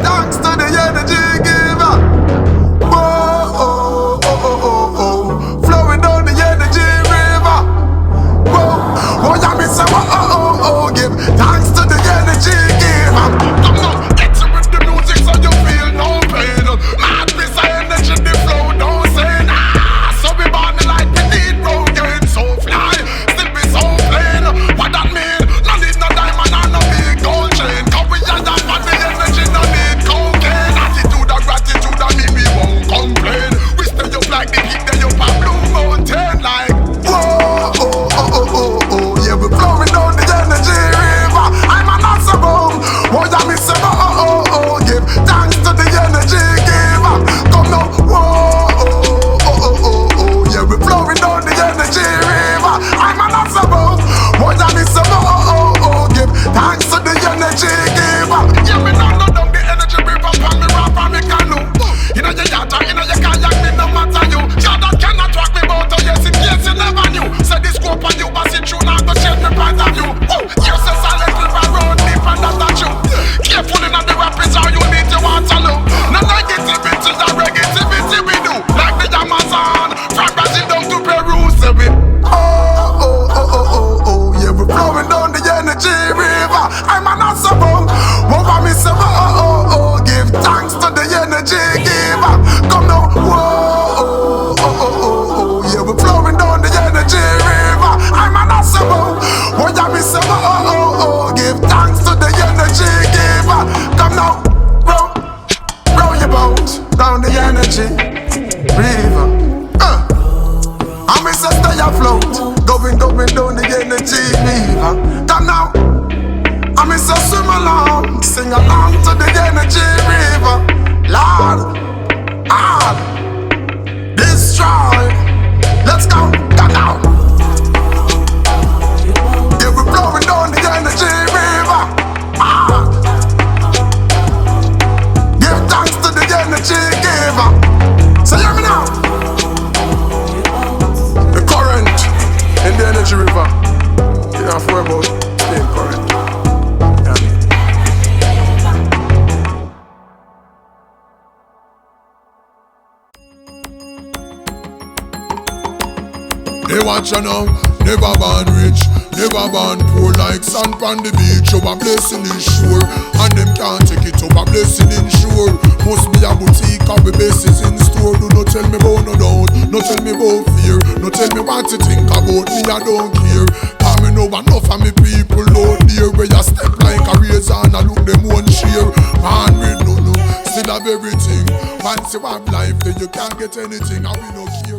Thanks to the energy giver. Whoa, oh, oh, oh, oh, oh. Flowing down the energy river. Whoa, oh, yeah, me say, oh, oh, oh, give thanks to the energy giver. Come on, get you with the music so you feel no pain. Mad piece of energy, the flow don't say nah. So we born like we need road, getting so fly, still be so plain. What that mean? No need no diamond and no big gold chain. Cause we are that bad, the energy no need cocaine. Attitude and gratitude and me won't complain. We stay up like the heat, they up a blue mountain like whoa, oh, oh, oh, oh, oh. Yeah, we're flowing down the energy river. I'm an answer boom. Oh, yeah, me say, oh, oh, oh, oh. Give thanks to the energy giver. Come now, whoa, oh, oh, oh, oh, oh. Yeah, we're flowing down the energy river. I'm an answer boom. Oh, yeah, me say, oh, oh, oh, oh. Give thanks to the energy giver. Yeah, me now know down the energy river. Pan me rap and me canoe. Inna your yacht or inna your kayak, me no matter you. Yeah, that cannot rock me boat. Oh yes, in case you never knew. Say this scope on you, but it true now go change me point of view. You say silent river road deep and that's you. Careful inna the rapids or you need to Waterloo. No negativity, the negativity we do. Like the Amazon, from Brazil down to Peru, say we. Oh, oh, oh, oh, oh, oh, yeah, we're flowing down the energy river. I'm an awesome boom. Over me say, oh, oh, oh, oh, give thanks to the energy giver. Come now, whoa, oh, oh, oh, oh, oh, yeah, we're flowing down the energy river. I'm an awesome boom. Oh, yeah, me say, oh, oh, oh, oh, give thanks to the energy giver. Come now, row your boat down the energy river. I me say stay afloat, going down the energy river. Come now, I me say swim along, sing along to the energy river. Lord, destroy. Let's go, come now. Yeah, we're flowing down the energy river. Give thanks to the energy giver. So hear me now. The current in the energy river. You don't have to worry about staying current. They watch you now, never born rich, never born poor. Like sand on the beach, your blessing is sure. And them can't take it up, a blessing insure. Must be a boutique of the bases in store. Do not tell me about no doubt, no tell me about fear. No tell me what to think about me, I don't care. Cause me know enough of me people out there. Where you step like a razor and I look them one share. Man, we no, still have everything. Once you have life, then you can't get anything, and we no care.